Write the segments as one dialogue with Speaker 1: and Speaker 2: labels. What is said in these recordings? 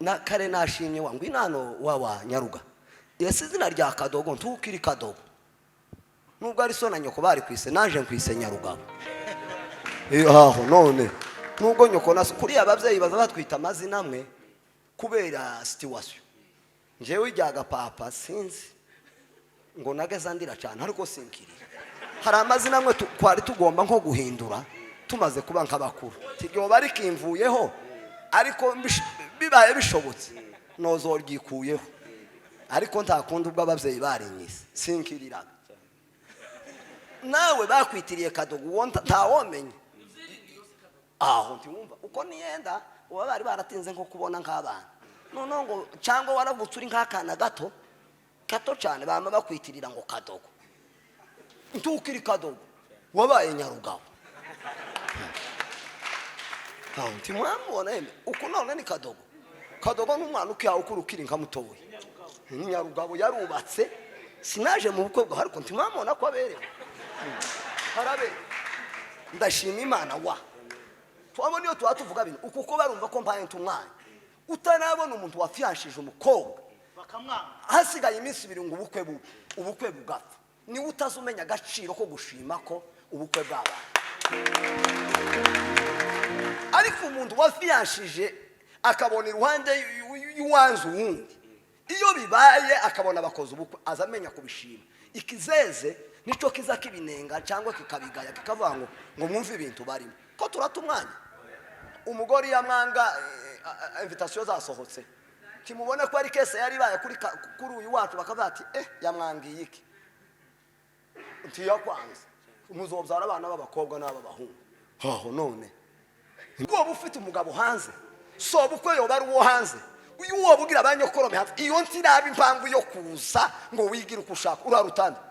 Speaker 1: na kare nashimye wangu inano wawa Nyaruga yesi izina rya Kadogo ntukiri Kadogo nubwo ari so na nyoko bari kwise naje nkwise Nyarugabo aho none nubwo nyoko naso kuri abavyeyi baza batwita amazina amwe kubera situation njewe ijyaga papa sinzi ngo nageza ndira cyane ariko sinkiri hari amazina amwe twari tugomba nko guhindura tumaze kuba nk'abakuru tigyo bari kimvuyeho ariko bibaye bishobotse nozoryikuyeho ariko ntakundi ubwo abavyeyi barinyise sinkirira nawe bakwitiriye Kadogo wonta ntawomenye aho ntiwumva uko niyenda uba bari baratinze nko kubona nk'abana none ngo cyangwa waravutse uri nk'akana gato cyane bama bakwitirira ngo Kadogo ntukiri Kadogo wabaye Nyarugabo aho ntimwamubona yeme uko none ni Kadogo n'umwana ukiyaho ukurukira nka mutowe Nyarugabo yarubatse sinaje mu bukwe bwo ariko ntimwamubona ko aberewe harabe ndashima Imana wa twabona iyo tuvuga bintu uko barumva ko mpaye ntumwana utanabona umuntu wafyashije umukobwa bakamwanga hasigaye iminsi 2 ngo ubukwe bugapfa ni utazumenya agaciro ko gushima ko ubukwe bw'abana ariko umuntu wafyashije akabona iruhande y'uwanzu wundi iyo bibaye akabona abakoze ubukwe azamenya kubishima ikizeze nico kiza kibinenga cyangwa kikabigaya kikavuga ngo mwumve ibintu barimo ko turatumwanya umugore yamwanga invitation zasohotse kimubona ko ari kese yari baye kuri uyu wacu bakavuga ati yamwangiye iki ntiyo kwanza umuzobyara abana b'abakobwa n'ab'abahungu aho none ngo bufite umugabo hanze so bukwe yo bari uwo hanze uyu wo bugira abanyokorome hanze iyo ntirabe impamvu yo kuza ngo wigira uko ushaka urarutanda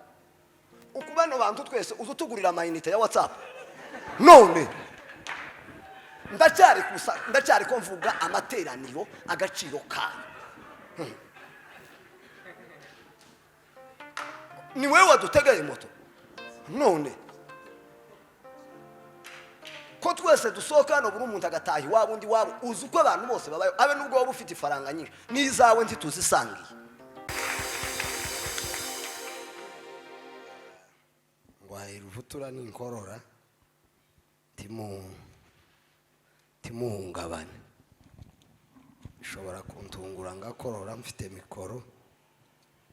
Speaker 1: ukubano bantu twese uzutugurira amayinite ya WhatsApp none ndacyari ko mvuga amateraniro agaciro kayo ni wewe wadutegeye moto none ko twese dusohoka hano buri umuntu agataha iwabo undi wabo uzi uko abantu bose babayo abe nubwo waba ufite ifaranga nyinshi n'izawe ntituzisangiye ngwaye ruvutura n'inkorora timuhungabane ishobora kuntungura ngakorora mfite mikoro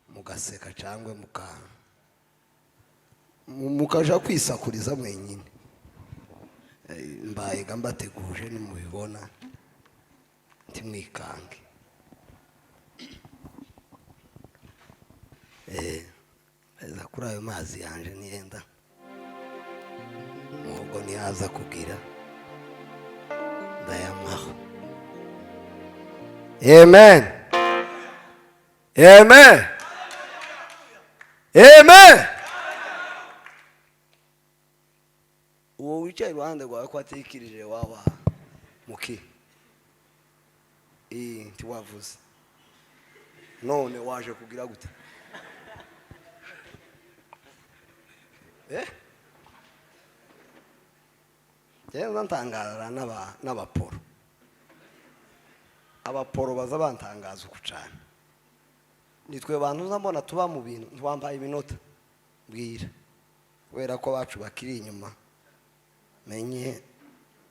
Speaker 1: mugaseka cyangwa mukaja kwisakuriza mwenyine mbaye gambateguje nimubibona ntimwikange eza kuri ayo mazi yanje niyenda nubwo nihaza kugira ndayamaho amen amen amen uwo wicaye iruhande rwawe ko atikirije wawa muki ntiwavuze none waje kugira gute Jyewe ntangara n'abaporo abaporo baza bantangaza uko cyane nitwe bantu nzambona tuba mu bintu twambaye ibinota bwira kubera ko bacu bakiri inyuma menye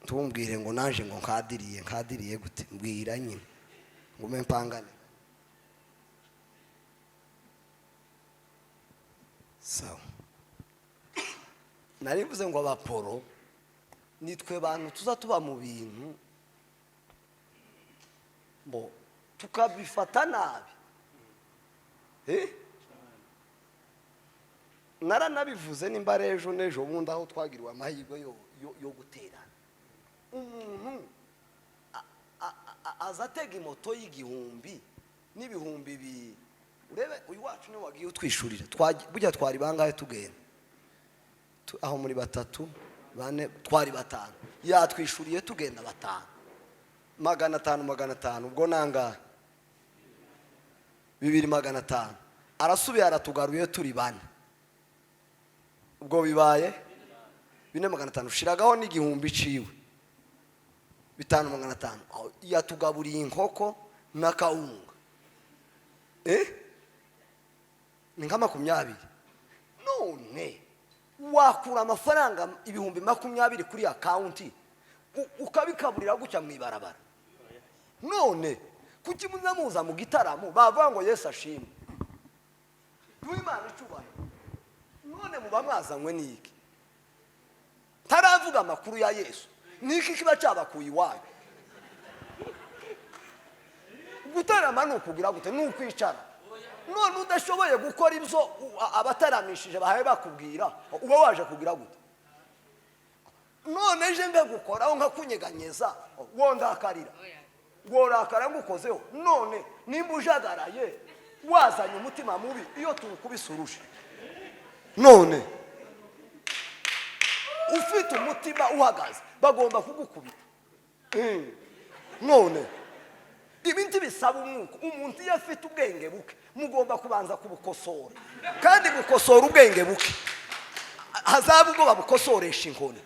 Speaker 1: tumbwire ngo naje ngo nkadiriye gute mbwira nyine ngume mpangane sawa narivuze ngo abaporo nitwe bantu tuza tuba mu bintu bo tukabifata nabi naranabivuze nimba rejo nejo bundi aho twagiriwe amahirwe yo guterana umuntu azatega imoto y'igihumbi n'ibihumbi urebe uyu wacu niwe wagiye utwishurira burya twari bangahe tugenda aho muri 3 4 twari 5 yatwishuriye tugenda 5 500 ubwo nanga 2500 arasubiye aratugaruye turi 4 ubwo bibaye 4500 ushiragaho n'igihumbi ciwe 5500 yatugaburiye inkoko n'akawunga ni nka 20. None wakura amafaranga ibihumbi 20 kuri akaunti ukabikaburira gucya mu ibarabara? None kuki muzamuza mu gitaramo bavuga ngo Yesu ashimwe Imana icubaye? None muba mwazanywe niki? Taravuga amakuru ya Yesu niki kiba cyabakuye iwayo? Gutarama nukugira gute? Nukwicara. None udashoboye gukora ibyo abataramishije bahaye bakubwira, uba waje kugira gute? None je ngagukora nka kunyeganyeza wondakarira worakara ngukozeho. None nimba ujagaraye wazanye umutima mubi iyo tukubisurusha. None ufite umutima uhagaze bagomba kugukubita. None ibintu bisaba umwuka. Umuntu iyo afite ubwenge buke mugomba kubanza kubukosora, kandi gukosora ubwenge buke hazaba ubwo babukosoresha inkoni.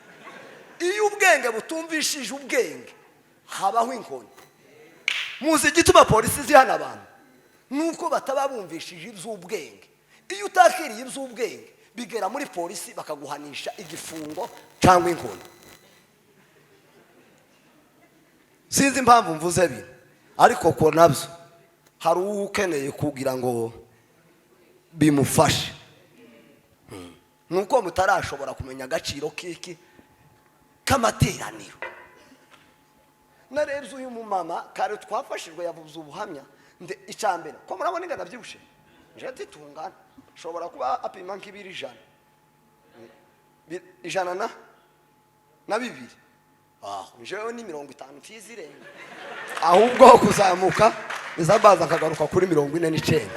Speaker 1: Iyo ubwenge butumvishije ubwenge habaho inkoni. Muzi igituma polisi zihana abantu nuko bataba bumvishije iby'ubwenge. Iyo utakiriye iby'ubwenge bigera muri polisi bakaguhanisha igifungo cyangwa inkoni. Sinzi impamvu mvuze bino, ariko ko nabyo hari ukeneye kugira ngo bimufashe. Nuko mutarashobora kumenya agaciro kiki k'amateraniro. Narebye uyu mumama kare twafashijwe yavuze ubuhamya icambere ko murabona ingana byibushe nje titungana shobora kuba apima nk'ibiri ijana na bibiri. Njewe ni 50 tizirenga, ahubwo kuzamuka izabaza akagaruka kuri 49.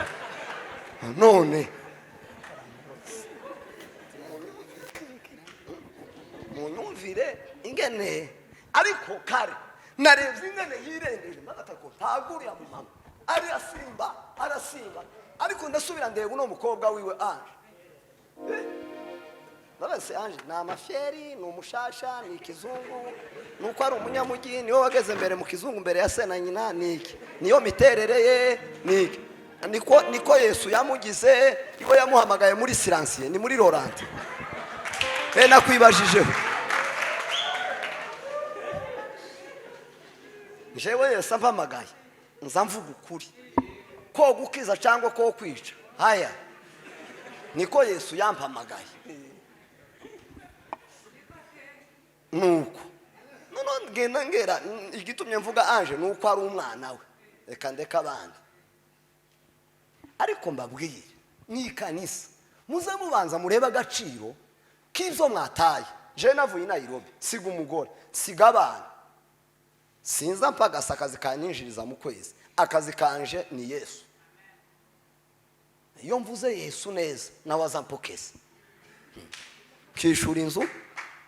Speaker 1: None munyumvire ingene, ariko kare narebye ingene yirengeje magatako ntaguri ya mama ari arasimba, ariko ndasubira ndeba uno mukobwa wiwe Ange. Nabase Ange na amafyeri ni umushasha ni ikizungu nuko ari umunyamugi niyo wageze mbere mu kizungu mbere ya se na nyina niki niyo miterere ye niki niko Yesu yamugize ibo yamuhamagaye muri siransiye ni muri Laurent. Nakwibajijeho jewe Yesu ampamagaye nza mvuga ukuri ko gukiza cyangwa ko kwica. Haya niko Yesu yampamagaye. Nuko none ngenda ngera igitumye mvuga Ange nuko ari umwana we, reka ndeka abandi. Ariko mbabwire ni kanisa muze mubanza mureba agaciro k'ibyo mwataye. Je navuye i Nairobi siga umugore siga abana sinza mpagasa akazi kaninjiriza mu kwezi. Akazi kanje ni Yesu. Iyo mvuze Yesu neza nawe azampokeza kishura inzu,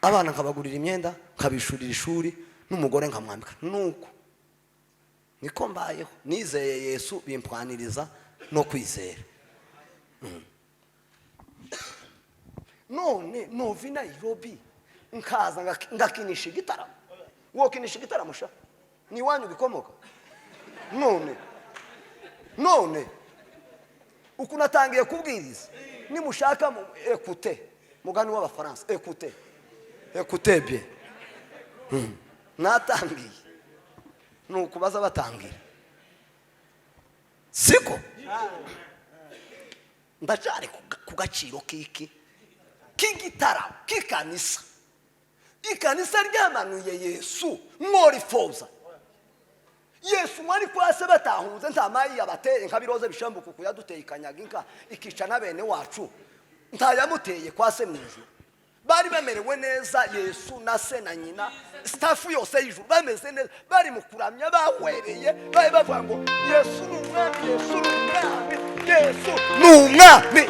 Speaker 1: abana nkabagurira imyenda, nkabishurira ishuri, n'umugore nkamwambika. Nuko niko mbayeho nizeye Yesu bimpwaniriza no kwizera. None novi Nairobi nkaza ngakinisha igitaramo. Wokinisha igitaramo sha ni wanyu bikomoka. None ukunatangiye kubwiriza nimushaka ekute mugani w'abafaransa ekute bien. Natangiye nukubaza batangira siko ndacari ku gaciro k'igitaramo k'ikanisa. Ikanisa ryamanuye Yesu mworifoza. Yesu mwari kwase batahunze ntamayi yabateye nkabiroze bishambuka kuyaduteye ikanyaga inka ikica na bene wacu ntayamuteye kwase mwijuru. Bari bamerewe neza Yesu na se na nyina staff yose y'ijuru bameze neza, bari mukuramya bawereye bari bavuga ngo Yesu ni umwami, Yesu ni umwami, Yesu ni umwami.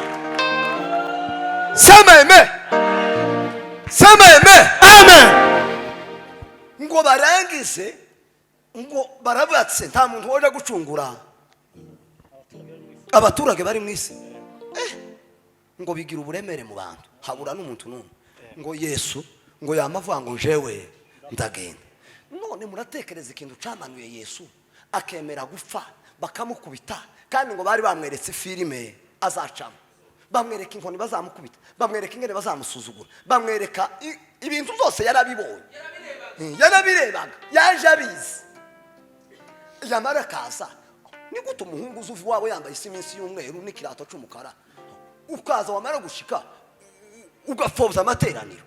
Speaker 1: Sema amen. Ngo barangize ngo barabatse nta muntu woje gucungura abaturage bari mu isi. Ngo bigira uburemere mu bantu habura n'umuntu n'umwe. Ngo Yesu ngo yamavuga ngo jewe ndagenda. None muratekereza ikintu camanuye Yesu akemera gupfa bakamukubita, kandi ngo bari bamweretse filime azacamo, bamwereka inkoni bazamukubita, bamwereka ingene bazamusuzugura, bamwereka ibintu byose yarabibonye, yarabirebaga, yaje abizi. Yamara kaza, ni gute umuhungu uzuva iwabo yambaye iminsi y'umweru n'ikirato cy'umukara, ukaza wamara gushika ugapfobya amateraniro?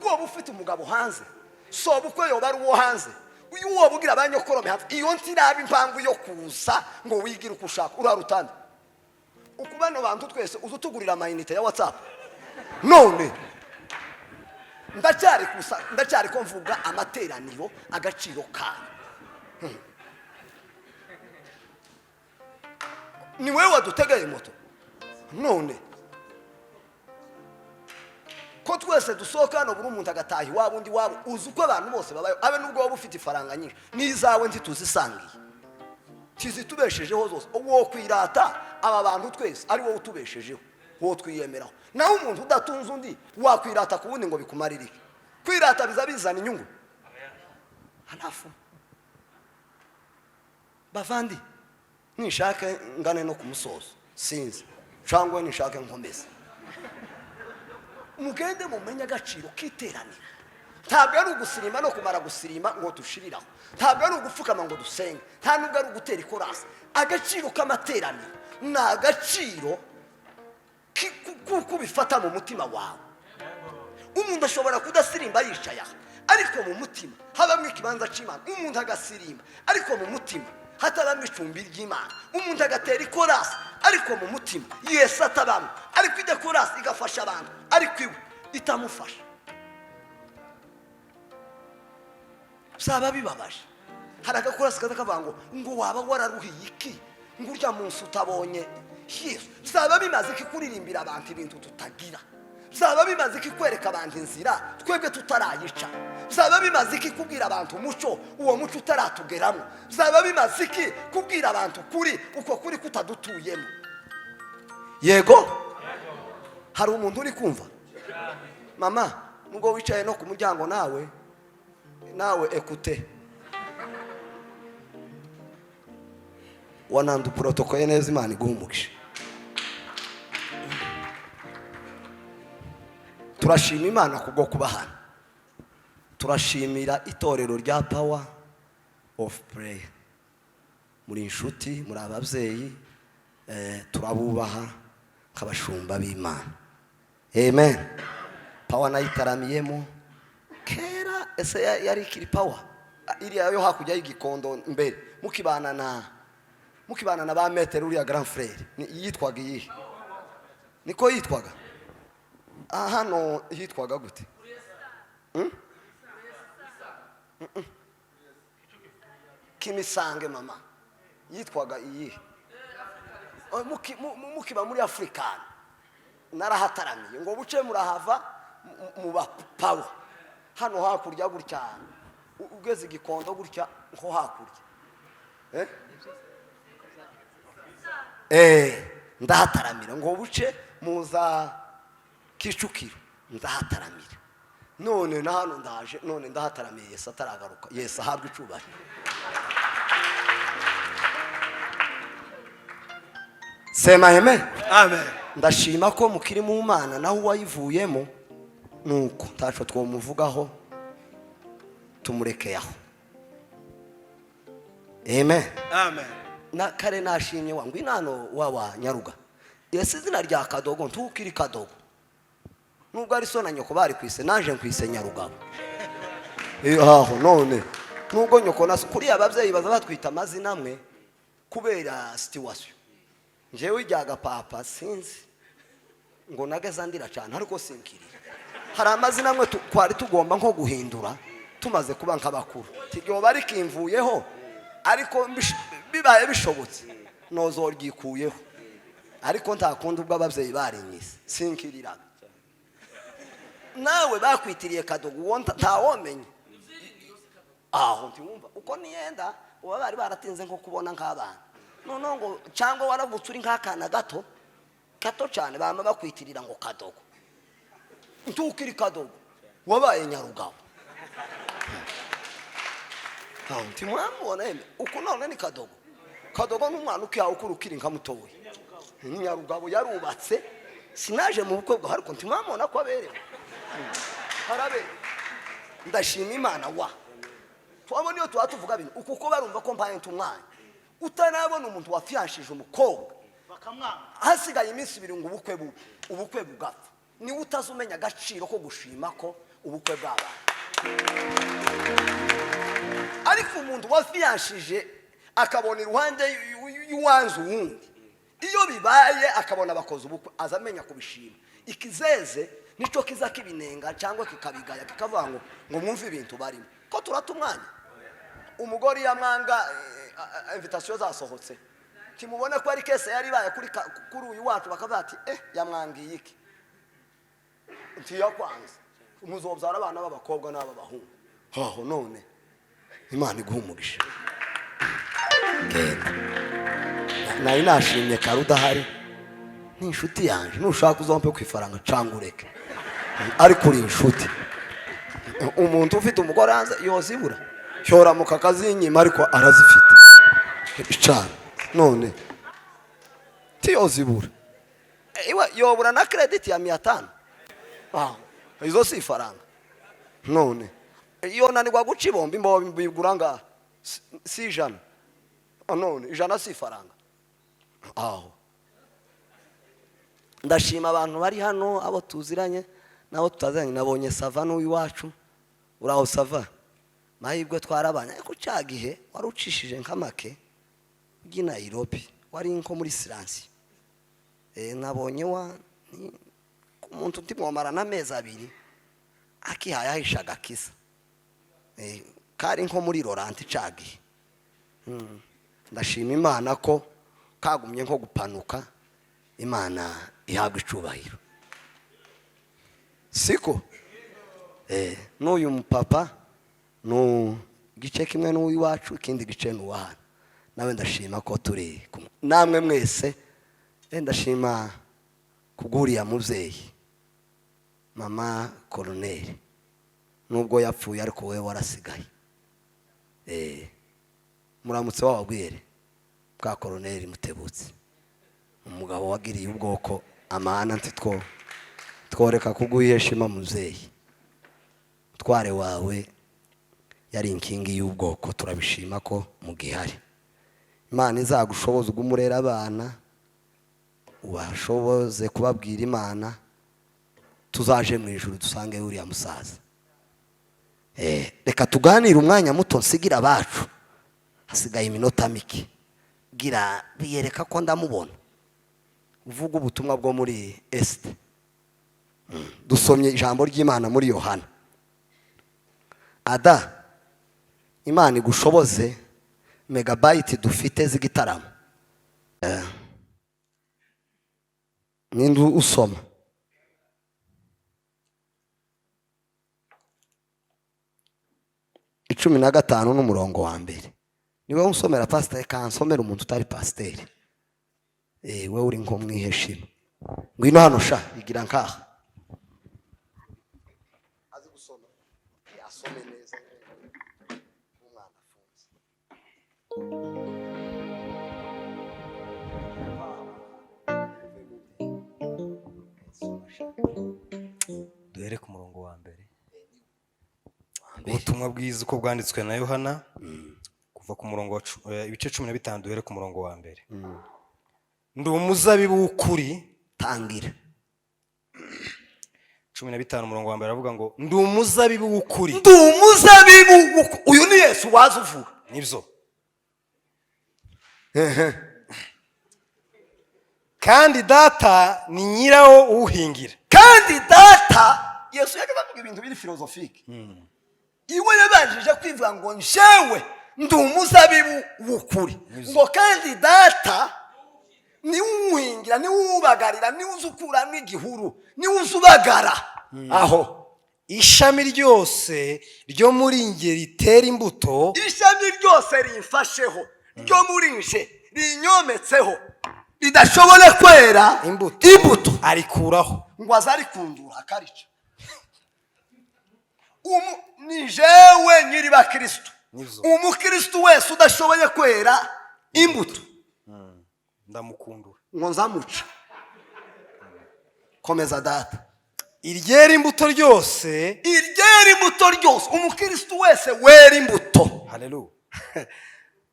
Speaker 1: Wowe ufite umugabo hanze, soba uko yoba ari uwo hanze, uyu wowe ugira abanyokorome hanze, iyo ntiraba impamvu yo kuza ngo wigire uko ushaka, urarutana uko bano bantu twese uzutugurira amayinite ya WhatsApp. None ndacyari ko mvuga amateraniro agaciro kayo. Ni wewe wadutegeye moto, none ko twese dusohoka no buri umuntu agataha iwabo undi wabo, uzi uko abantu bose babayo, abe nubwo waba ufite ifaranga nyinshi n'izawe ntituzisangiye, tizitubeshejeho zose. Uwo kwirata aba bantu twese ari wowe utubeshejeho, wowe twiyemeraho. Naho umuntu udatunze undi wakwirata ku wundi ngo bikumarire. Kwirata biza bizana inyungu? Halafu bavandi, nishake ngane no kumusozo sinzi, cyangwa nishake nkomeze, mugende mumenye agaciro k'iteraniro. Ntabwo ari ugusirima no kumara gusirima ngo dushiriraho, ntabwo ari ugupfukama ngo dusenge, nta nubwo ari ugutera ikorasi. Agaciro k'amateraniro ni agaciro kuko bifata mu mutima wawe. Umuntu ashobora kudasirimba yicaye, ariko mu mutima habamo ikibanza cy'Imana. Umuntu agasirimba ariko mu mutima hatabamo icumbi ry'Imana. Umuntu agatera ikorasi ariko mu mutima Yesu atabamo, ariko ijya korasi igafasha abantu ariko iwe itamufasha. Saba bibabaje. Hari agakorasi kavuga ngo waba wararuhiye iki ngo urya munsi utabonye Yesu. Saba bimaze iki kuririmbira abantu ibintu tutagira? Saba bimaze iki kwereka abantu inzira twebwe tutarayica? Saba bimaze iki kubwira abantu umuco uwo muco utaratugeramo? Saba bimaze iki kubwira abantu kuri uko kuri kutadutuyemo? Yego, hari umuntu uri kumva? Mama, nubwo wicaye no ku muryango nawe ekute wanandu protokole neza, Imana iguhumugisha. Turashima Imana kubwo kuba hano. Turashimira itorero rya Power of Prayer. Muri inshuti, muri ababyeyi, turabubaha nk'abashumba b'Imana. Amen. Power nayitaramiyemo kera, ese yari kiri Power iriya yo hakujya y'Igikondo mbere, mukibana na ba metero uriya grand frère yitwaga iyihe? Niko yitwaga? Hano yitwaga gute? Kimisange mama yitwaga iyihe? Mukiba muri African narahataramiye ngo buce murahava mu ba Power hano hakurya gutya, ugeze Igikondo gutya nko hakurya, ndahataramira ngo buce muza Kicukiro, ndahataramira. None na hano ndaje, none ndahataramiye. Yesu ataragaruka. Yesu ahabwe icubahiro. Sema amen. Amen. Ndashima ko mukiri mu Mana naho wayivuyemo, nuko taco twomuvugaho tumurekeye aho. Amen. Amen. Na kare nashimye wangu inano wawa Nyaruga. Yesu izina rya Kadogo ntukiri Kadogo. Nubwo ari so na nyoko bari kwise, naje nkwise Nyarugabo. None nubwo nyoko naso kuri ababyeyi baza batwita amazina amwe kubera situation. Njewe ijyaga papa sinzi ngo nageza ndira cyane, ariko sinkirira. Hari amazina amwe twari tugomba nko guhindura tumaze kuba nk'abakuru. Tigyo bari kimvuyeho, ariko bibaye bishobotse nozoryikuyeho, ariko ntakundi ubwo ababyeyi barinyise sinkirira. Nawe bakwitiriye Kadogo uwo ntawomenye. Ntiwumva uko niyenda uba bari baratinze nko kubona nk'abana. None ngo cyangwa waravutse uri nk'akana gato cyane bama bakwitirira ngo Kadogo. ntukiri Kadogo wabaye Nyarugabo. Ntimwamubona yeme uko none ni Kadogo. Kadogo n'umwana ukiyaho kurukiri nka mutowe. Nyarugabo yarubatse sinaje mu bukwe bwa ariko ntimwamubona ko aberewe. Harabe ndashima Imana wa twabona iyo tuvuga bintu uko barumva ko mpaye ntumwanya utanabona umuntu wafyashije umukobwa bakamwanga hasigaye iminsi 2 ngo ubukwe bugapfa ni utazumenya agaciro ko gushima ko ubukwe bw'abantu. Ariko umuntu wafyashije akabona iruhande y'uwanzu wundi iyo bibaye akabona abakoze ubukwe azamenya kubishima. Ikizeze nico kiza kibinenga cyangwa kikabigaya kikavuga ngo mwumve ibintu barimo ko turatumwanya. Umugore yamwanga invitation zasohotse kimubona ko ari kese yari baye kuri uyu wacu bakavuga ati yamwangiye iki ntiyo kwanza umuzobyara abana b'abakobwa n'ab'abahungu. Haho none Imana iguhumurisha nari nashimye Karudahari ni inshuti yanje nushaka uzompe kwifaranga cangureke ariko uri inshuti. Umuntu ufite umugore hanze yozibura cyora mu kakazinyima ariko arazifite cyane none tiyozibura iwe yobura na credit ya 500 izo si faranga none iyo nanirwa guca ibomba imbobo bigura ngaha si ijana none ijana si faranga. Ndashima abantu bari hano abo tuziranye nabo tutazanye nabonye Sava n'uyu wacu uraho Sava mahirwe twarabanya ariko cyagihe wari ucishije nkamake ugi Nairobi wari nko muri silence nabonye umuntu utimwomara n'amezi 2 akihaye ahishaga kisa kari nko muri Laurent cyagihe. Ndashima Imana ko kagumye nko gupanuka Imana ihabwa icubahiro siko n'uyu mupapa no gice kimwe n'uyu wacu ikindi gice n'uwana nawe ndashima ko turi namwe mwese ndashima kuguriya muvyeyi mama Colonel nubwo yapfuye ariko wewe warasigaye muramutse wabwire bwa Colonel Mutebutsi umugabo wagiriye ubwoko amana ntitwo tworeka kuguyeshima muvyeyi tware wawe yari inkingi y'ubwoko turabishima ko mu gihari. Imana izagushoboza ugumurera abana ubashoboze kubabwira Imana tuzaje mu ijuru dusange uriya musaza. Reka tuganire umwanya muto nsigira abacu hasigaye iminota mike gira biyereka ko ndamubona uvuga ubutumwa bwo muri Este. Dusomye ijambo ry'Imana muri Yohana. Ada Imana igushoboze megabyte dufite z'igitaramo. Nindu usoma 15 n'umurongo wa mbere. Niwe unsomera pastor kansomera umuntu utari pasteur. We uri nko mwiheshima. Ngwino hano sha igira nkaha. Azi gusoma. Yasome neza. Umwana afunze.
Speaker 2: Duhere ku murongo wa mbere. Ubutumwa bwiza uko bwanditswe na Yohana kuva ku murongo wa ibice 15 duhere ku murongo wa mbere. Ndi umuzabibu w'ukuri
Speaker 1: tangira
Speaker 2: 15 umurongo wa mbere avuga ngo ndi umuzabibu w'ukuri.
Speaker 1: Ndi umuzabibu uyu ni Yesu wazuvuga
Speaker 2: nibyo. Kandi data ni nyirawo uhingira.
Speaker 1: Kandi data Yesu yakavuga ibintu biri philosophique. Iwe yabanjije kwivuga ngo njewe ndi umuzabibu w'ukuri ngo kandi data ni uhingira ni ubagarira ni uzukura n'igihuru ni uzubagara. Aho
Speaker 2: ishami ryose ryo muri nge ritera imbuto,
Speaker 1: ishami ryose rimfasheho ryo muri nje rinyometseho ridashobora kwera imbuto
Speaker 2: arikuraho
Speaker 1: ngo azari kundura akarica jewe nyiri bakristo.
Speaker 2: Nivyo.
Speaker 1: Umukristo wese udashoboye kwera imbuto
Speaker 2: ndamukundura
Speaker 1: ngo nzamuca. Komeza data.
Speaker 2: iryera imbuto ryose,
Speaker 1: Iryera imbuto ryose, umukristo wese wera imbuto.
Speaker 2: haleluya,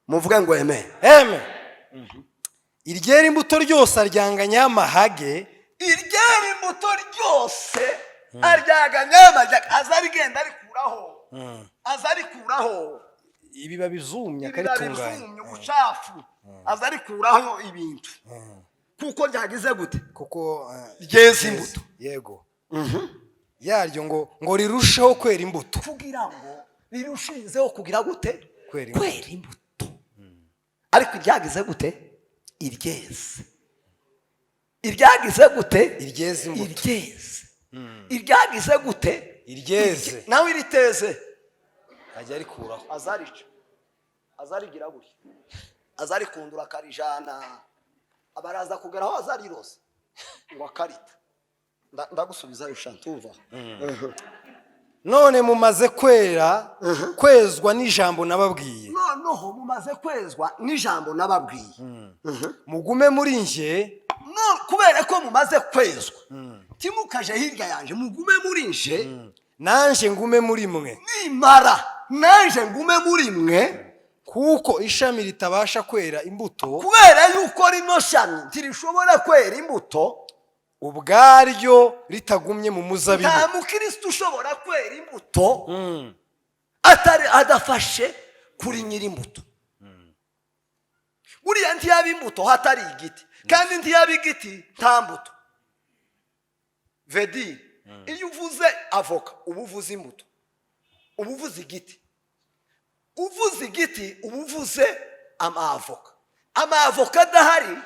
Speaker 1: Muvuge ngo amen.
Speaker 2: amen. iryera imbuto ryose aryanganya amahage,
Speaker 1: Iryera imbuto ryose aryaganya amahage, azarigenda arikuraho. Azarikuraho
Speaker 2: ibiba bizumye
Speaker 1: ibibabi
Speaker 2: akaritunganya,
Speaker 1: bizumye ubucafu, azarikuraho ibintu kuko ryagize gute,
Speaker 2: kuko
Speaker 1: ryeza imbuto.
Speaker 2: yego yaryo ngo rirusheho kwera imbuto,
Speaker 1: kugira ngo rirushizeho kugira gute,
Speaker 2: kwera
Speaker 1: imbuto. Ariko iryagize gute, iryeze. Iryagize gute,
Speaker 2: iryeze imbuto,
Speaker 1: iryeze. Iryagize gute,
Speaker 2: iryeze,
Speaker 1: nawe iriteze
Speaker 2: ajya arikuraho,
Speaker 1: azarica, azarigira gutya, azarikundura akarijana, abaraza kugeraho azarirose ngo akarita. Ndagusubiza ushantumva.
Speaker 2: none mumaze kwezwa n'ijambo nababwiye,
Speaker 1: Noneho mumaze kwezwa n'ijambo nababwiye,
Speaker 2: mugume muri nje,
Speaker 1: kubera ko mumaze kwezwa timukaje hirya yanje, mugume muri nje
Speaker 2: nanje ngume muri mwe,
Speaker 1: nimara nanje ngume muri mwe.
Speaker 2: kuko ishami ritabasha kwera imbuto
Speaker 1: Kubera yuko rino shami ntirishobora kwera imbuto
Speaker 2: ubwaryo ritagumye mu muzabibu,
Speaker 1: nta mukristo ushobora kwera imbuto adafashe kuri nyiri imbuto. Buriya ntiyaba imbuto hatari igiti, kandi ntiyaba igiti nta mbuto. Vedi, iyo uvuze avoka uba uvuze imbuto, uba uvuze igiti. Uvuze igiti uba uvuze amavoka. Amavoka adahari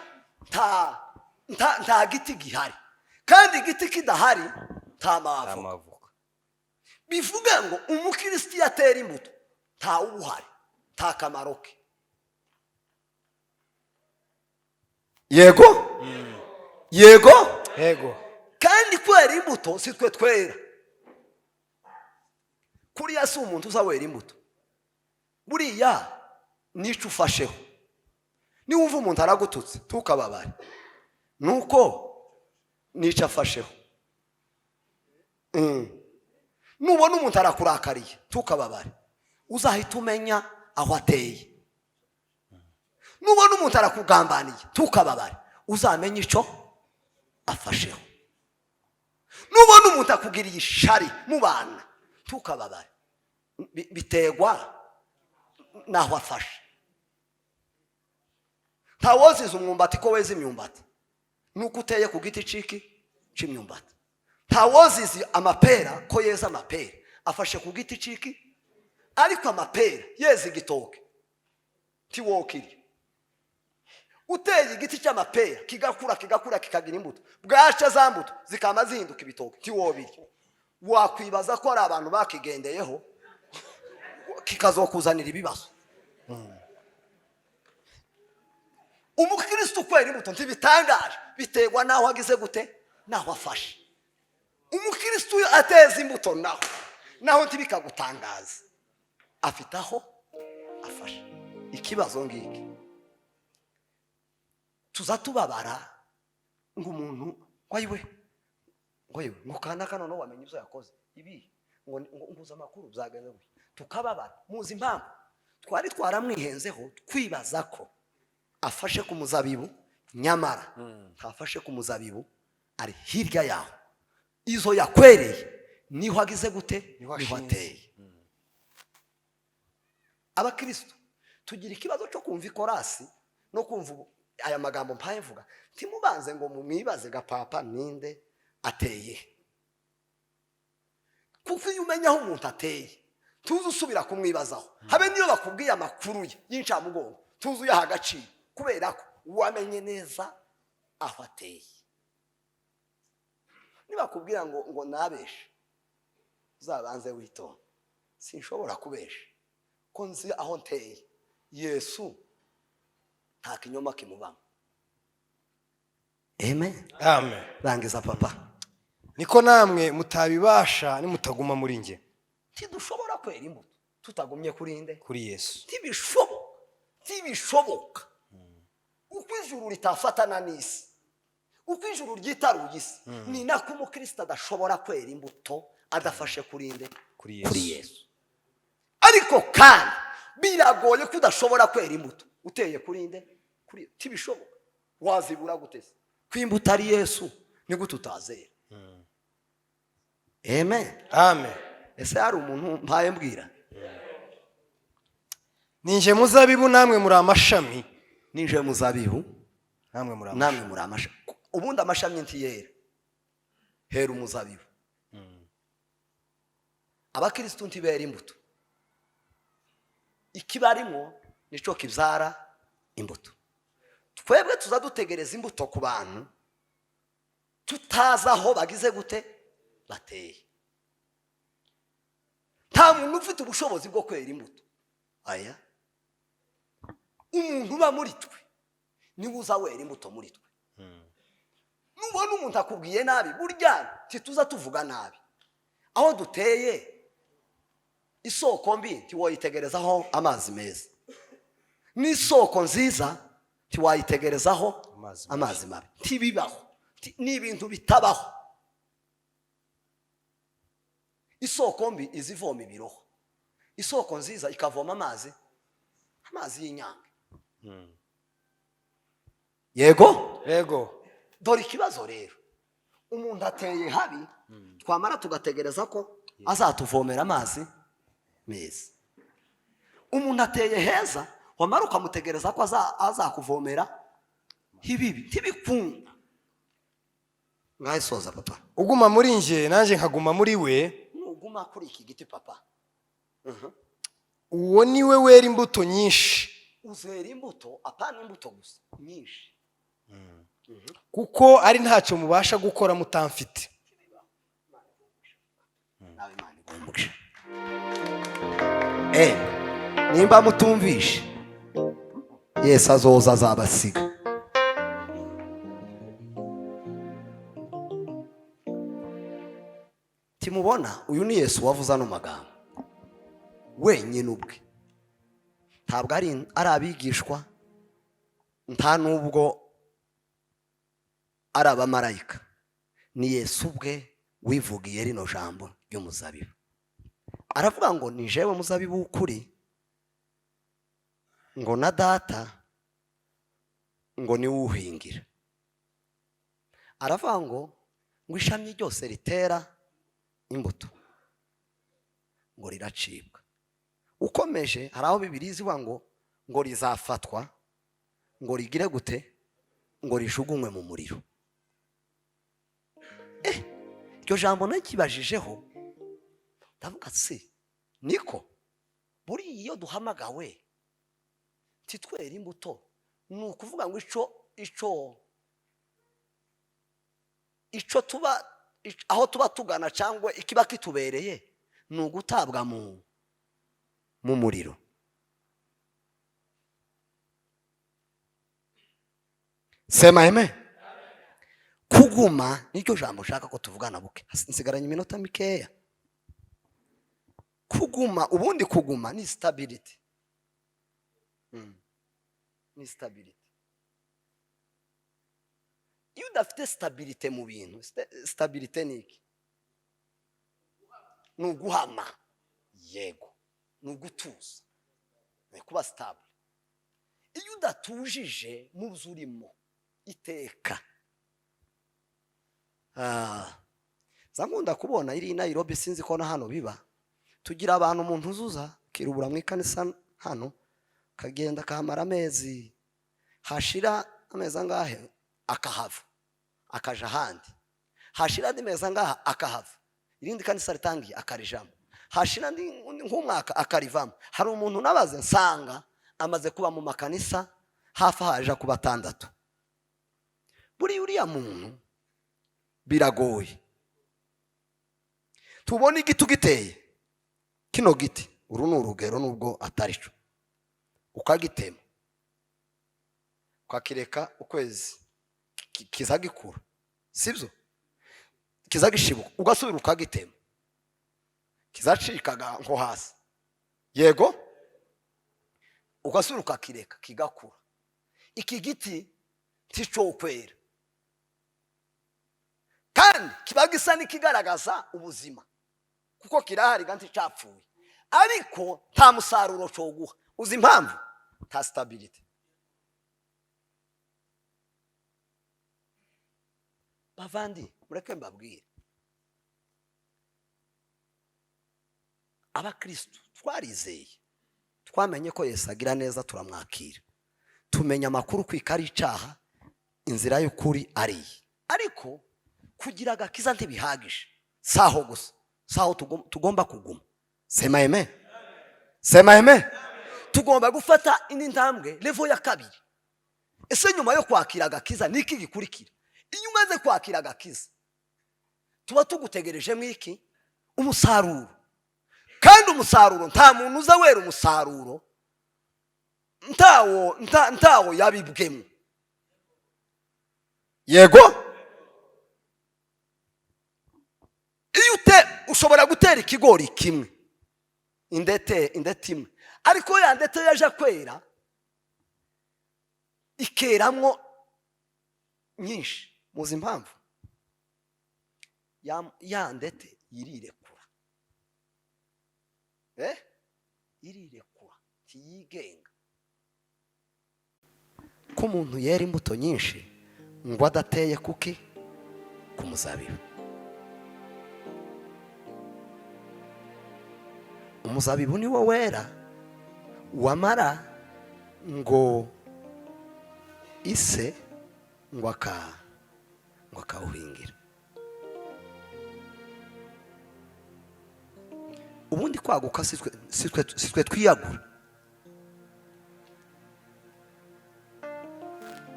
Speaker 1: nta giti gihari, kandi igiti kidahari nta mavoka. Bivuga ngo umukristo yatera imbuto nta ubuhari, nta kamaro ke. Yego yego
Speaker 2: yego,
Speaker 1: kandi kwera imbuto si twe twera. Kuriya si umuntu uzawera imbuto, buriya nico ufasheho. Niwumva umuntu aragututse tukababare, nuko nico afasheho. Nubona umuntu arakurakariye tukababare, uzahita umenya aho ateye. Nubona umuntu arakugambaniye tukababare, uzamenye ico afasheho. Nubona umuntu akugiriye ishari mu bana tukababare, bitegwa naho afashe. Ntawoziza umwumbati ko weza imyumbati nuko uteye ku giti c'imyumbati. Ntawoziza amapera ko yeza amapera afashe ku giti ciki, ariko amapera yeza igitoke tiwokiri. Uteye igiti cy'amapera kigakura kikagira imbuto, bwaca za mbuto zikama zihinduka ibitoke tiwobirya. Wakwibaza ko ari abantu bakigendeyeho kikazokuzanira ibibazo. Umukristo kwera imbuto ntibitangaje, bitegwa naho agize gute, naho afashe. Umukristo ateza imbuto naho ntibikagutangaza, afite aho afashe. Ikibazo ngiki, tuza tubabara ngo umuntu ngo kanaka none wamenye ibyo yakoze ibi ngo nguza amakuru byagenze gutya, tukababara. Muzi impamvu? Twari twaramwihenzeho twibaza ko afashe ku muzabibu, nyamara ntafashe ku muzabibu, ari hirya yaho. Izo yakwereye niho agize gute, niho ateye. Abakristo tugira ikibazo cyo kumva ikorasi no kumva aya magambo mpaye mvuga, timubanze ngo mumwibaze gapapa ninde ateye. Kuko iyo umenya aho umuntu ateye tuzi usubira kumwibazaho. Habe niyo bakubwiye amakuru ye y'incamugongo tuzi uyaha agaciro, kubera ko wamenye neza aho ateye. Nibakubwira ngo nabeshe, uzabanze witonde. Sinshobora kubesha ko nzi aho nteye. Yesu nta kinyoma kimubamo. Amen.
Speaker 2: amen.
Speaker 1: Rangiza papa.
Speaker 2: Niko namwe mutabibasha nimutaguma muri nge.
Speaker 1: Tidushobora kwera imbuto tutagumye kurinde
Speaker 2: kuri Yesu.
Speaker 1: ntibishoboka uko ijuru ritafatana n'isi, uko ijuru ryitaruye isi, ni nako umukristo adashobora kwera imbuto adafashe kurinde
Speaker 2: Kuri
Speaker 1: kuri Yesu. Ariko kandi biragoye ko udashobora kwera imbuto uteye kurinde kuri tibishoboka. Wazibura gutese ko imbuto ari Yesu, ni gute utazera? Amen.
Speaker 2: Amen.
Speaker 1: Ese hari umuntu mpaye mbwira?
Speaker 2: Ninje muzabibu namwe muri amashami.
Speaker 1: Ninje muzabibu
Speaker 2: Namwe muri amashami.
Speaker 1: namwe muri amashami. Ubundi amashami ntiyera, hera umuzabibu. Abakristo ntibera imbuto, ikibarimo nico kibyara imbuto. Twebwe tuzadutegereza imbuto ku bantu tutazi aho bagize gute bateye. Nta muntu ufite ubushobozi bwo kwera imbuto. Aya umuntu uba muri twe niwe uza wera imbuto muri twe. Nubona umuntu akubwiye nabi, burya ntituza tuvuga nabi. Aho duteye isoko mbi ntiwayitegerezaho amazi meza, n'isoko nziza ntiwayitegerezaho amazi mabi. Ntibibaho, ni ibintu bitabaho. Isoko mbi izivoma ibiroho, isoko nziza ikavoma amazi y'inyange. Yego. Dore ikibazo rero, umuntu ateye habi, twamara tugategereza ko azatuvomera amazi meza. Umuntu ateye heza, wamara ukamutegereza ko azakuvomera hibibi, ntibikunda. Ngayisoza papa.
Speaker 2: Uguma muri nje nanje nkaguma muri we.
Speaker 1: Nuguma kuri iki giti papa,
Speaker 2: Uwo niwe wera imbuto nyinshi.
Speaker 1: uzera imbuto, apana imbuto gusa nyinshi.
Speaker 2: Kuko ari ntacyo mubasha gukora mutamfite.
Speaker 1: Nawe Imana igombuke. Nimba mutumvishe, Yesu azoza azabasiga. Timubona uyu ni Yesu wavuze ano magambo wenyine ubwe. Ntabwo ari abigishwa, nta nubwo ari abamarayika. Ni Yesu ubwe wivugiye rino jambo ry'umuzabibu. Aravuga ngo ni jewe muzabibu w'ukuri, ngo na data ngo ni wuhingira. Aravuga ngo ishami ryose ritera imbuto ngo riracibwa. Ukomeje hari aho Bibiliya ivuga ngo rizafatwa, ngo rigire gute, ngo rijugunywe mu muriro. Iryo jambo nakibajijeho, ndavuga se niko buri iyo duhamagawe titwera imbuto, ni ukuvuga ngo ico tuba aho tuba tugana cyangwa ikiba kitubereye ni ugutabwa mu muriro. Sema amen. Kuguma nicyo jambo ushaka ko tuvugana buke, nsigaranye iminota mikeya. Kuguma, ubundi kuguma ni stability. Ni stability. Iyo udafite stability mu bintu, stability ni iki? Ni uguhama. Yego. Ni ugutuza. Ni kuba stable. Iyo udatujije mu byo urimo iteka. Zankunda kubona iri Nairobi, sinzi ko na hano biba. Tugira abantu umuntu uzuza kirubura mu ikanisa hano, kagenda kahamara amezi, hashira amezi angahe akahava, akaja handi. Hashira andi mezi angahe akahava, irindi kanisa ritangiye akarijamo. Hashira nk'umwaka akarivamo. Hari umuntu nabaze nsanga amaze kuba mu makanisa hafi haje kuba 6. Buri uriya muntu biragoye. Tubona igiti giteye, kino giti uru ni urugero nubwo atarico, ukagitema ukakireka ukwezi kizagikura, sibyo? Kizagishibuka ugasubira ukagitema, kizacikaga nko hasi, yego, ugasura ukakireka kigakura. Iki giti nticokwera kandi kiba gisa n'ikigaragaza ubuzima kuko kirahari kandi cyapfuye, ariko nta musaruro coguha. Uzi impamvu? Nta stability. Bavandi, mureke mbabwire, abakristo twarizeye, twamenye ko Yesu agira neza, turamwakira, tumenya amakuru kwika ari icyaha, inzira y'ukuri ari iyi. Ariko kugira agakiza ntibihagije, saho gusa, saho tugomba kuguma. Sema amen, sema amen. Tugomba gufata indi ntambwe, level ya kabiri. Ese nyuma yo kwakira agakiza niki gikurikira? Iyo umaze kwakira agakiza, tuba tugutegereje mwiki? Umusaruro. Kandi umusaruro nta muntu uza wera umusaruro ntawo yabibwemo, yego. Iyo ushobora gutera ikigori kimwe, indete imwe, ariko ya ndete yaje kwera ikeramwo nyinshi. Muzi impamvu? Ya ndete irirekura, irirekura, tiyigenga. Ko umuntu yera imbuto nyinshi ngo adateye kuki? Ku muzabibu. Umuzabibu ni wo wera, wamara ngo ise ngo akawuhingira. Ubundi kwaguka sitwe twiyagura.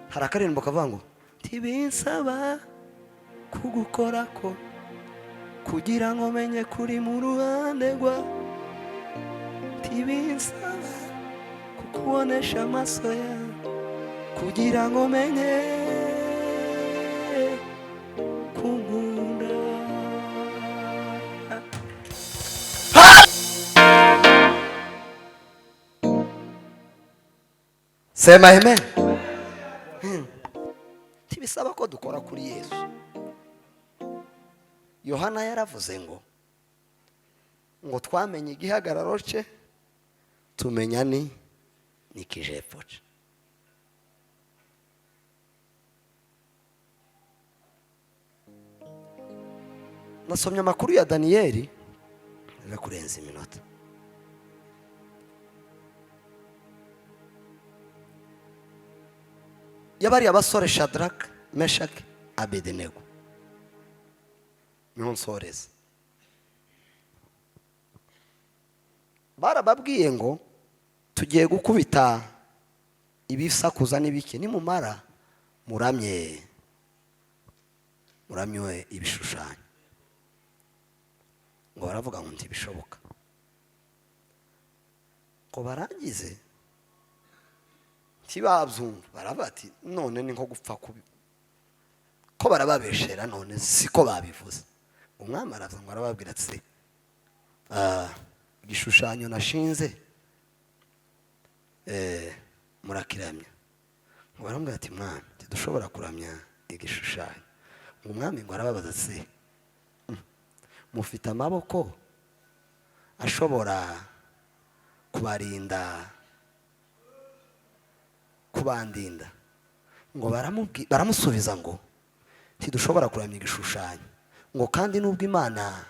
Speaker 1: Hari akaririmbo kavuga ngo tibinsaba kugukorako kugira ngo menye kuri mu ruhande rwa, tibinsaba kukubonesha amaso yawe kugira ngo menye kunkunda. Sema amen. Tibisaba ko dukora kuri Yesu. Yohana yaravuze ngo twamenye igihagararo cye, tumenya n'ikijepfo cye. Nasomye amakuru ya Daniyeli na kurenza iminota. Yabari abasore Shadrach, Meshach, Abednego. Nonsoreza. Barababwiye ngo tugiye gukubita ibisakuza n'ibiki, nimumara muramye ibishushanyo. Ngo baravuga ngo ntibishoboka. Ko barangize tibabyumva, baravuga ati none ni nko gupfa kubi. Ko barababeshera none siko babivuze. Umwami aravuga ngo arababwira ati igishushanyo nashinze murakiramya. Ngo baramubwira ati mwami tidushobora kuramya igishushanyo. Umwami ngo arababaza ati mufite amaboko ashobora kubandinda? Ngo baramusubiza ngo tidushobora kuramya igishushanyo, ngo kandi nubwo Imana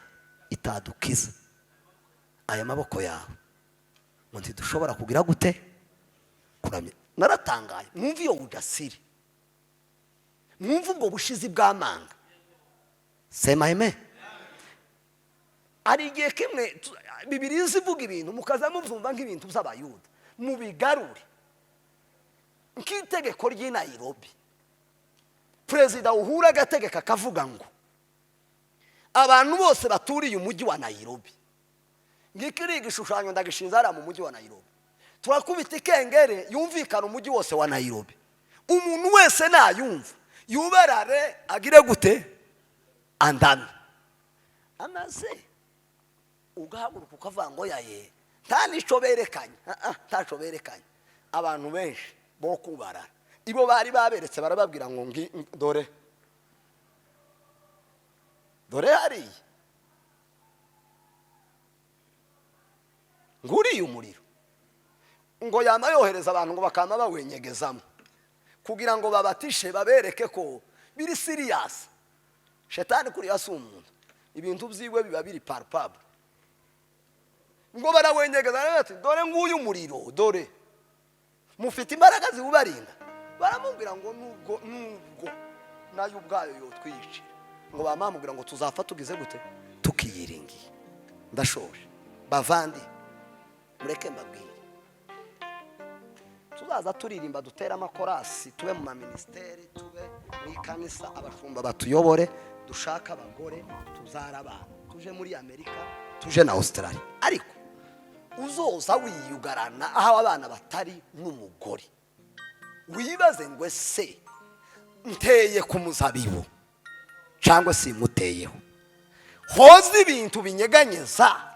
Speaker 1: itadukiza aya maboko yawe, ngo tidushobora kugira gute? Kuramya. Naratangaye, mwumva iyo udasiri, mwumva ubwo bushizi bw'amanga. Sema amen. Ari igihe kimwe Bibiliya ivuga ibintu mukaza muvyumva nk'ibintu by'Abayuda, mubigarure nk'itegeko ry'i Nairobi. Perezida Uhuru agategeka akavuga ngo abantu bose baturiye umujyi wa Nairobi, ngikiri igishushanyo ndagishinze ara mu mujyi wa Nairobi, turakubita ikengere yumvikana umujyi wose wa Nairobi. Umuntu wese nayumva yuberare agire gute? Andame. Amaze ugahaguruka ukavuga ngo yaye nta nico berekanye ntaco berekanye. Abantu benshi bo kubarara ibo bari baberetse barababwira ngo dore hariya nguriye umuriro, ngo yama yohereza abantu ngo bakama bawenyegezamo kugira ngo babatishe babereke ko biri serious. Shetani kuri yasi umuntu ibintu byiwe biba biri palpable, ngo barawenyegeza ati dore nguyu umuriro, dore mufite imbaraga zibubarinda. Baramubwira ngo nubwo nayo ubwayo yo twiyicira, ngo bamamubwira ngo tuzapfa tugize gute tukiyiringiye. Ndashoje bavandi mureke mbabwire, tuzaza turirimba dutera amakorasi, tube mu maministeri, tube mu kanisa, abashumba batuyobore, dushaka abagore, tuzara abana, tuje muri Amerika, tuje na Australia. Ariko uzoza wiyugarana aho abana batari n'umugore, wibaze ngo ese nteye ku muzabibu cyangwa si muteyeho, hoze ibintu binyeganyeza,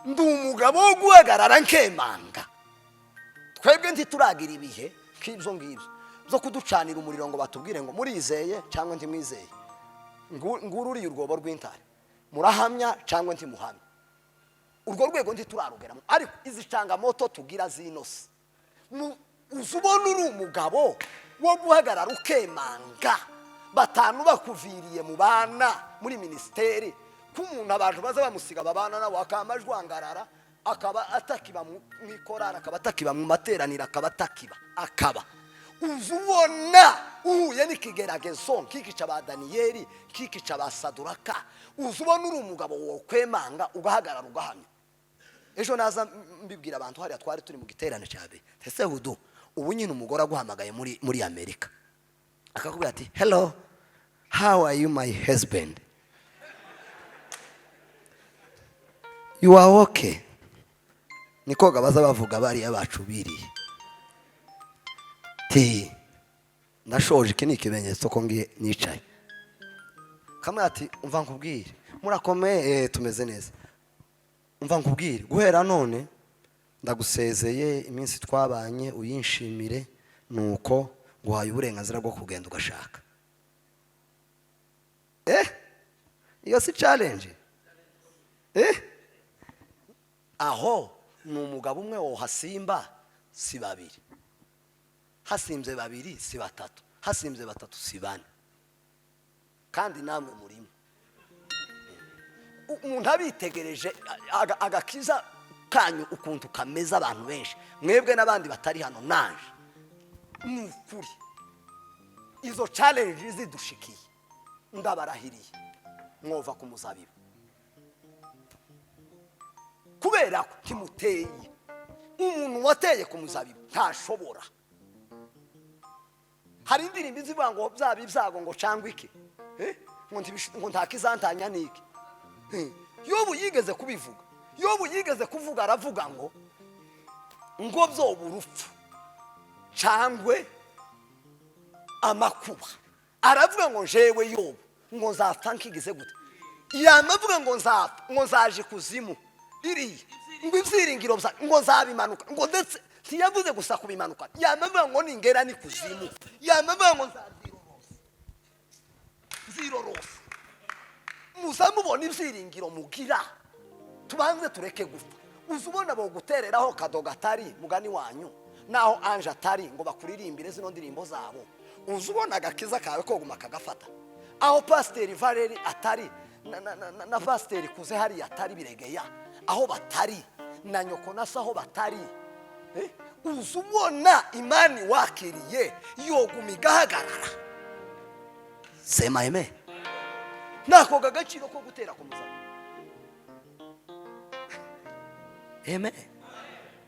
Speaker 1: ndi umugabo wo guhagarara nkemanga. Twebwe ntituragira ibihe k'ibyo ngibyo zo kuducanira umuriro ngo batubwire ngo murizeye cyangwa ntimwizeye, ngururiye urwobo rw'intare, murahamya cyangwa ntimuhamya. Urwo rwego ntiturarugeramo. Ariko izi cangamoto tugira zinose, uzubona uri umugabo wo guhagarara ukemanga, batanu bakuviriye mu bana muri ministeri, k'umuntu abantu baza bamusiga babana nawe akamajwangarara, akaba atakiba mu ikorara, akaba atakiba mu materaniro, akaba atakiba akaba uzubona uhuye n'ikigeragezo kikica ba Daniyeli, kikica ba Saduraka, uzubona uri umugabo wo kwemanga ugahagarara ugahamya. Ejo naza mbibwira abantu hariya twari turi mu giterane cyabe, ese Hudu ubu nyine umugore aguhamagaye muri Amerika akakubwira ati hello, how are you my husband, you are okay? Niko gabaza bavuga bariya bacu biriye ti ndashoje. Iki ni ikimenyetso ko ngiye nicaye. Kamwe ati umva nkubwire murakomeye, tumeze neza, umva nkubwire guhera none ndagusezeye, iminsi twabanye uyinshimire, nuko guhaye uburenganzira bwo kugenda ugashaka. Iyo si challenge? Aho ni umugabo umwe wo hasimba si babiri, hasimbye babiri si batatu, hasimbye batatu si bane, kandi namwe murimo. Umuntu abitegereje agakiza kanyu ukuntu kameza abantu benshi, mwebwe n'abandi batari hano naje n'ukuri izo challenge zidushikiye, ndabarahiriye mwova ku muzabibu, kubera ko kimuteye. Umuntu wateye ku muzabibu ntashobora. Hari indirimbo zivuga ngo byabi byago ngo cyangwa iki, ngo ntakizantanya niki. Yobu yigeze kubivuga, Yobu yigeze kuvuga, aravuga ngo byoba urupfu cyangwe amakuba. Aravuga ngo jewe Yobu ngo nzapfa nkigize gute, yamavuga ngo nzapfa, ngo nzaje kuzimu iriya, ngo ibyiringiro ngo nzabimanuka, ngo ndetse ntiyavuze gusa kubimanuka, yamavuga ngo ningera ni kuzimu, yamavuga ngo nzirorose. Muzamubona ibyiringiro mugira, tubanze tureke gupfa. Uzubona bo gutereraho kadoga atari mugani wanyu, naho anje atari ngo bakuririmbire zino ndirimbo zabo, uzubona agakiza kawe koguma kagafata. Aho Pasteur Valeri atari na Pasteur Kuze hari atari biregeya, aho batari na nyoko nasa aho batari, uzubona imani wakiriye yoguma igahagarara. Sema amen. Nako gagaciro ko gutera ku muzabibu. Amen.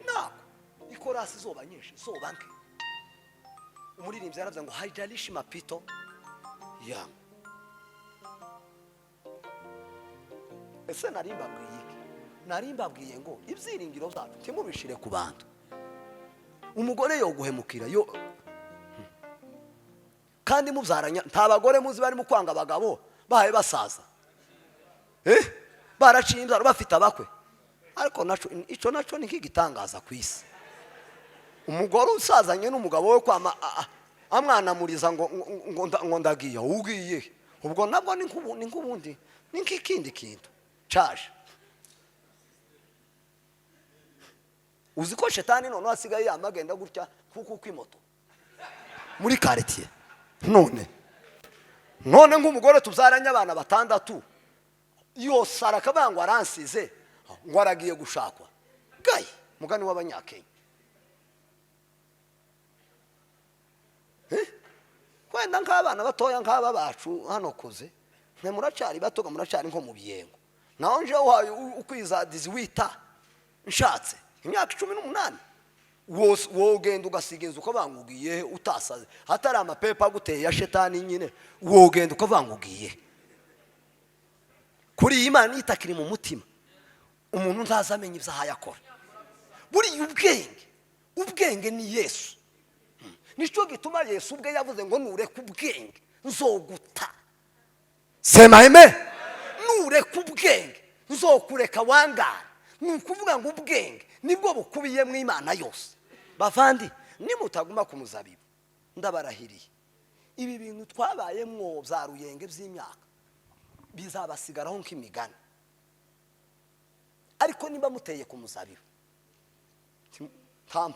Speaker 1: Nako ikorasi zoba nyinshi zoba nke. Umuririmbyi yaravuze ngo haijalishi mapito ya. Ese narimbabwiye ngo ibyiringiro byacu timubishire ku bantu. Umugore yo guhemukira yo kandi mubyaranya, nta bagore muzi bari mu kwanga abagabo bahaye basaza, baraciye inzara bafite abakwe, ariko icyo nacyo ni nk'igitangaza ku isi. Umugore usazanye n'umugabo we kwama amwanamuriza ngo ndagiye, ugiye ubwo nabwo ni nk'ubundi ni nk'ikindi kintu caje. Uzi ko shetani none asigaye yamagenda gutya kuko kwimoto muri quartier. None nk'umugore tubyaranye abana 6 yose arakabangwa aransize ngo aragiye gushakwa gayi, mugani w'Abanyakenya. Kwenda nk'abana batoya nk'aba bacu hano kuze, mwe muracari batoga, muracari nko mu biyengo. Naho nje ukwiza 18 nshatse imyaka 18 wogenda ugasigenza uko bangugiye utasaze, hatari amapepa guteye ya shetani nyine, wogenda uko bangugiye. Kuri Imana itakiri mu mutima, umuntu ntazamenya ibyaha yakora. Buri ubwenge ni Yesu. Nico gituma Yesu ubwe yavuze ngo nureka ubwenge nzoguta. Sema amen. Nureka ubwenge nzokureka wangara. Nukuvuga ngo ubwenge nibwo bukubiye mu Imana yose. Bavandi nimutaguma ku muzabibu, ndabarahiriye ibi bintu twabayemwo bya ruyenge by'imyaka bizabasigaraho nk'imigani. Ariko niba muteye ku muzabibu, nta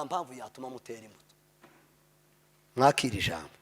Speaker 1: mpamvu yatuma mutera imbuto. Mwakira ijambo.